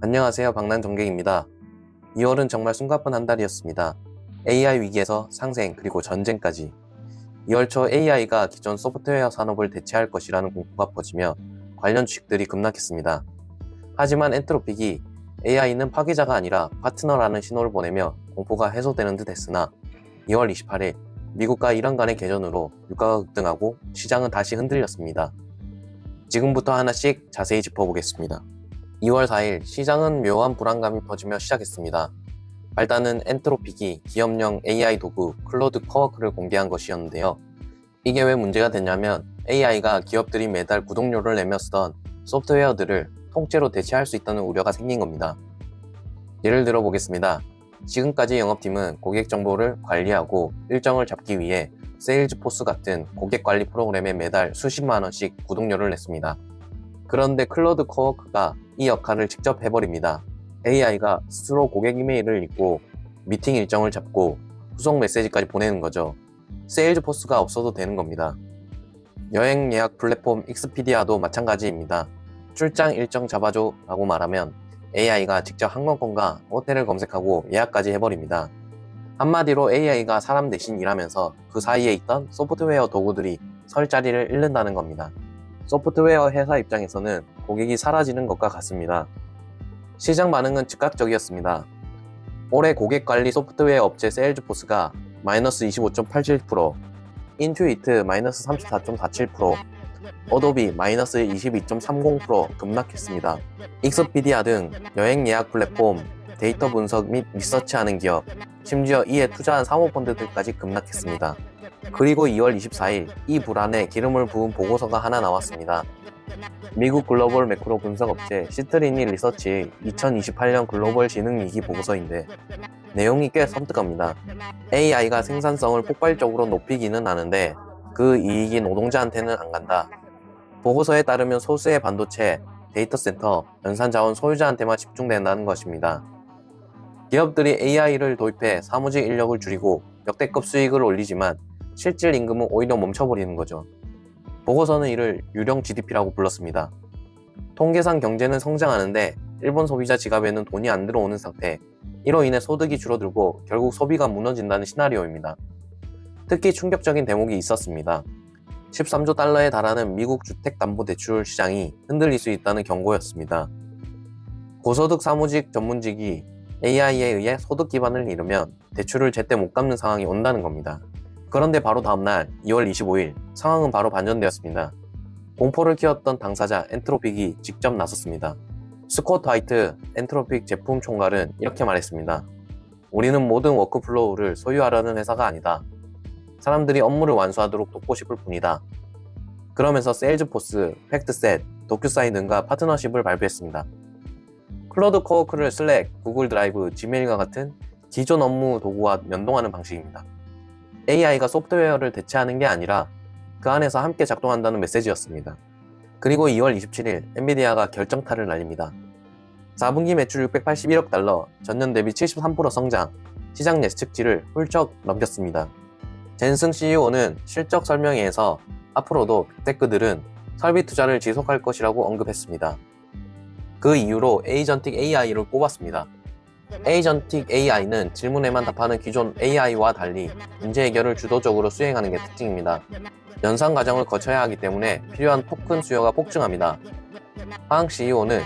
안녕하세요. 박난정객입니다. 2월은 정말 숨가쁜 한 달이었습니다. AI 위기에서 상생 그리고 전쟁까지. 2월 초 AI가 기존 소프트웨어 산업을 대체할 것이라는 공포가 퍼지며 관련 주식들이 급락했습니다. 하지만 엔트로픽이 AI는 파괴자가 아니라 파트너라는 신호를 보내며 공포가 해소되는 듯 했으나 2월 28일 미국과 이란 간의 개전으로 유가가 급등하고 시장은 다시 흔들렸습니다. 지금부터 하나씩 자세히 짚어보겠습니다. 2월 4일 시장은 묘한 불안감이 퍼지며 시작했습니다. 발단은 엔트로픽이 기업용 AI 도구 클로드 커워크를 공개한 것이었는데요. 이게 왜 문제가 됐냐면 AI가 기업들이 매달 구독료를 내며 쓰던 소프트웨어들을 통째로 대체할 수 있다는 우려가 생긴 겁니다. 예를 들어 보겠습니다. 지금까지 영업팀은 고객 정보를 관리하고 일정을 잡기 위해 세일즈포스 같은 고객 관리 프로그램에 매달 수십만 원씩 구독료를 냈습니다. 그런데 클로드 커워크가 이 역할을 직접 해버립니다. AI가 스스로 고객 이메일을 읽고 미팅 일정을 잡고 후속 메시지까지 보내는 거죠. 세일즈포스가 없어도 되는 겁니다. 여행 예약 플랫폼 익스피디아도 마찬가지입니다. 출장 일정 잡아줘 라고 말하면 AI가 직접 항공권과 호텔을 검색하고 예약까지 해버립니다. 한마디로 AI가 사람 대신 일하면서 그 사이에 있던 소프트웨어 도구들이 설 자리를 잃는다는 겁니다. 소프트웨어 회사 입장에서는 고객이 사라지는 것과 같습니다. 시장 반응은 즉각적이었습니다. 올해 고객 관리 소프트웨어 업체 세일즈포스가 마이너스 25.87%, 인투이트 마이너스 34.47%, 어도비 마이너스 22.30% 급락했습니다. 익스피디아 등 여행 예약 플랫폼, 데이터 분석 및 리서치하는 기업, 심지어 이에 투자한 사모펀드들까지 급락했습니다. 그리고 2월 24일 이 불안에 기름을 부은 보고서가 하나 나왔습니다. 미국 글로벌 매크로 분석업체 시트리니 리서치의 2028년 글로벌 지능위기 보고서인데 내용이 꽤 섬뜩합니다. AI가 생산성을 폭발적으로 높이기는 하는데 그 이익이 노동자한테는 안 간다. 보고서에 따르면 소수의 반도체, 데이터 센터, 연산자원 소유자한테만 집중된다는 것입니다. 기업들이 AI를 도입해 사무직 인력을 줄이고 역대급 수익을 올리지만 실질 임금은 오히려 멈춰버리는 거죠. 보고서는 이를 유령 GDP라고 불렀습니다. 통계상 경제는 성장하는데 일본 소비자 지갑에는 돈이 안 들어오는 상태, 이로 인해 소득이 줄어들고 결국 소비가 무너진다는 시나리오입니다. 특히 충격적인 대목이 있었습니다. 13조 달러에 달하는 미국 주택담보대출 시장이 흔들릴 수 있다는 경고였습니다. 고소득 사무직 전문직이 AI에 의해 소득 기반을 잃으면 대출을 제때 못 갚는 상황이 온다는 겁니다. 그런데 바로 다음날 2월 25일 상황은 바로 반전되었습니다. 공포를 키웠던 당사자 엔트로픽이 직접 나섰습니다. 스콧 화이트 엔트로픽 제품 총괄은 이렇게 말했습니다. 우리는 모든 워크플로우를 소유하려는 회사가 아니다. 사람들이 업무를 완수하도록 돕고 싶을 뿐이다. 그러면서 세일즈포스, 팩트셋, 도큐사인 등과 파트너십을 발표했습니다. 클로드 코워크를 슬랙, 구글 드라이브, 지메일과 같은 기존 업무 도구와 연동하는 방식입니다. AI가 소프트웨어를 대체하는 게 아니라 그 안에서 함께 작동한다는 메시지였습니다. 그리고 2월 27일 엔비디아가 결정타를 날립니다. 4분기 매출 681억 달러, 전년 대비 73% 성장, 시장 예측치를 훌쩍 넘겼습니다. 젠슨 CEO는 실적 설명회에서 앞으로도 빅테크들은 설비 투자를 지속할 것이라고 언급했습니다. 그 이유로 에이전틱 AI를 꼽았습니다. 에이전틱 AI는 질문에만 답하는 기존 AI와 달리 문제 해결을 주도적으로 수행하는 게 특징입니다. 연산 과정을 거쳐야 하기 때문에 필요한 토큰 수요가 폭증합니다. 황 CEO는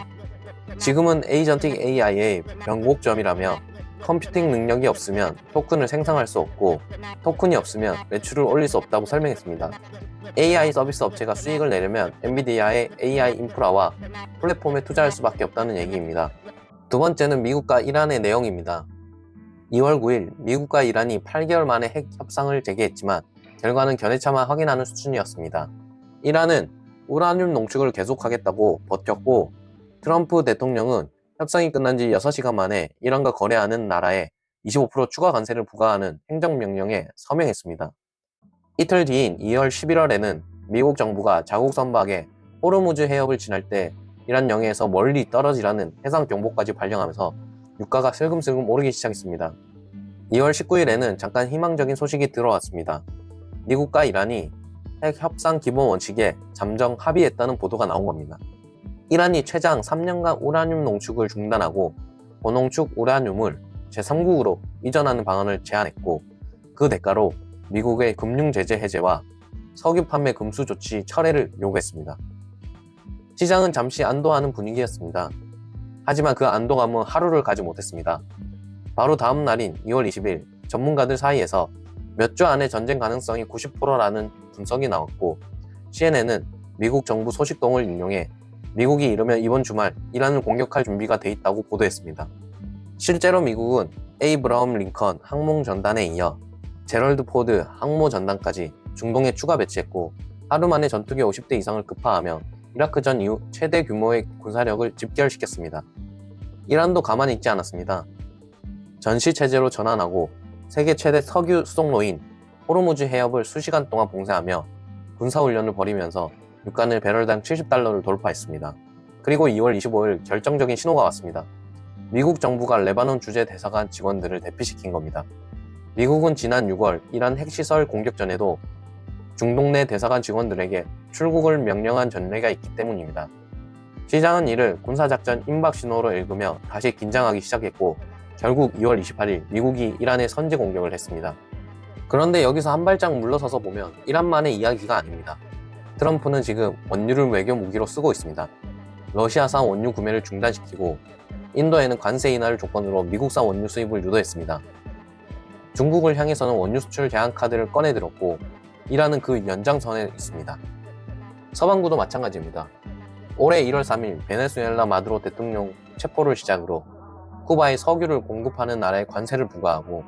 지금은 에이전틱 AI의 변곡점이라며 컴퓨팅 능력이 없으면 토큰을 생성할 수 없고 토큰이 없으면 매출을 올릴 수 없다고 설명했습니다. AI 서비스 업체가 수익을 내려면 엔비디아의 AI 인프라와 플랫폼에 투자할 수밖에 없다는 얘기입니다. 두 번째는 미국과 이란의 내용입니다. 2월 9일 미국과 이란이 8개월 만에 핵 협상을 재개했지만 결과는 견해차만 확인하는 수준이었습니다. 이란은 우라늄 농축을 계속하겠다고 버텼고 트럼프 대통령은 협상이 끝난 지 6시간 만에 이란과 거래하는 나라에 25% 추가 관세를 부과하는 행정명령에 서명했습니다. 이틀 뒤인 2월 11월에는 미국 정부가 자국 선박에 호르무즈 해협을 지날 때 이란 영해에서 멀리 떨어지라는 해상 경보까지 발령하면서 유가가 슬금슬금 오르기 시작했습니다. 2월 19일에는 잠깐 희망적인 소식이 들어왔습니다. 미국과 이란이 핵 협상 기본 원칙에 잠정 합의했다는 보도가 나온 겁니다. 이란이 최장 3년간 우라늄 농축을 중단하고 고농축 우라늄을 제3국으로 이전하는 방안을 제안했고, 그 대가로 미국의 금융제재 해제와 석유 판매 금수 조치 철회를 요구했습니다. 시장은 잠시 안도하는 분위기였습니다. 하지만 그 안도감은 하루를 가지 못했습니다. 바로 다음 날인 2월 20일 전문가들 사이에서 몇 주 안에 전쟁 가능성이 90%라는 분석이 나왔고, CNN은 미국 정부 소식통을 인용해 미국이 이르면 이번 주말 이란을 공격할 준비가 돼 있다고 보도했습니다. 실제로 미국은 에이브러함 링컨 항공전단에 이어 제럴드 포드 항모전단까지 중동에 추가 배치했고, 하루 만에 전투기 50대 이상을 급파하며 이라크전 이후 최대 규모의 군사력을 집결시켰습니다. 이란도 가만히 있지 않았습니다. 전시체제로 전환하고 세계 최대 석유 수송로인 호르무즈 해협을 수시간 동안 봉쇄하며 군사훈련을 벌이면서 유가는 배럴당 $70를 돌파했습니다. 그리고 2월 25일 결정적인 신호가 왔습니다. 미국 정부가 레바논 주재 대사관 직원들을 대피시킨 겁니다. 미국은 지난 6월 이란 핵시설 공격 전에도 중동 내 대사관 직원들에게 출국을 명령한 전례가 있기 때문입니다. 시장은 이를 군사작전 임박 신호로 읽으며 다시 긴장하기 시작했고, 결국 2월 28일 미국이 이란에 선제 공격을 했습니다. 그런데 여기서 한 발짝 물러서서 보면 이란만의 이야기가 아닙니다. 트럼프는 지금 원유를 외교 무기로 쓰고 있습니다. 러시아산 원유 구매를 중단시키고 인도에는 관세 인하를 조건으로 미국산 원유 수입을 유도했습니다. 중국을 향해서는 원유 수출 제한 카드를 꺼내들었고, 이란은 그 연장선에 있습니다. 서방구도 마찬가지입니다. 올해 1월 3일 베네수엘라 마두로 대통령 체포를 시작으로 쿠바에 석유를 공급하는 나라에 관세를 부과하고,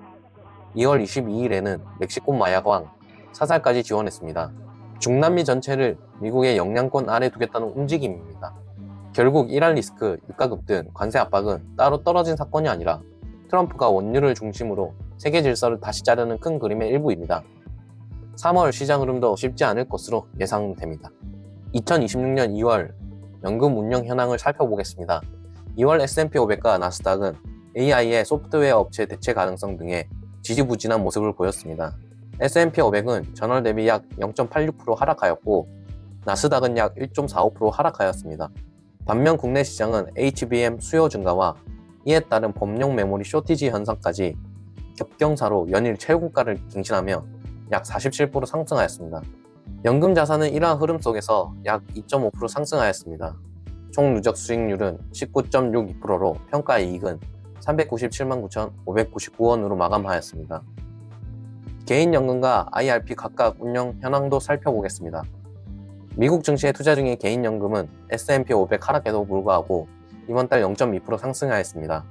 2월 22일에는 멕시코 마약왕 사살까지 지원했습니다. 중남미 전체를 미국의 영향권 아래 두겠다는 움직임입니다. 결국 이란 리스크, 유가 급등, 관세 압박은 따로 떨어진 사건이 아니라 트럼프가 원유를 중심으로 세계 질서를 다시 짜려는 큰 그림의 일부입니다. 3월 시장 흐름도 쉽지 않을 것으로 예상됩니다. 2026년 2월 연금 운영 현황을 살펴보겠습니다. 2월 S&P 500과 나스닥은 AI의 소프트웨어 업체 대체 가능성 등의 지지부진한 모습을 보였습니다. S&P 500은 전월 대비 약 0.86% 하락하였고, 나스닥은 약 1.45% 하락하였습니다. 반면 국내 시장은 HBM 수요 증가와 이에 따른 범용 메모리 쇼티지 현상까지 겹경사로 연일 최고가를 갱신하며 약 47% 상승하였습니다. 연금 자산은 이러한 흐름 속에서 약 2.5% 상승하였습니다. 총 누적 수익률은 19.62%로 평가 이익은 397만 9,599원으로 마감하였습니다. 개인연금과 IRP 각각 운영 현황도 살펴보겠습니다. 미국 증시에 투자 중인 개인연금은 S&P 500 하락에도 불구하고 이번 달 0.2% 상승하였습니다.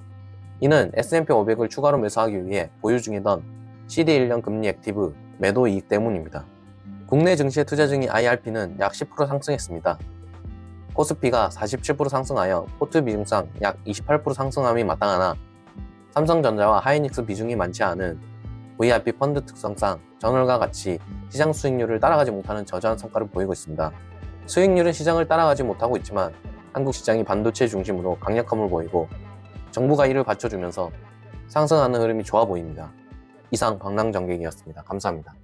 이는 S&P 500을 추가로 매수하기 위해 보유 중이던 CD 1년 금리 액티브 매도 이익 때문입니다. 국내 증시에 투자 중인 IRP는 약 10% 상승했습니다. 코스피가 47% 상승하여 포트 비중상 약 28% 상승함이 마땅하나, 삼성전자와 하이닉스 비중이 많지 않은 VIP 펀드 특성상 전월과 같이 시장 수익률을 따라가지 못하는 저조한 성과를 보이고 있습니다. 수익률은 시장을 따라가지 못하고 있지만 한국 시장이 반도체 중심으로 강력함을 보이고 정부가 이를 받쳐주면서 상승하는 흐름이 좋아 보입니다. 이상 방랑정객이었습니다. 감사합니다.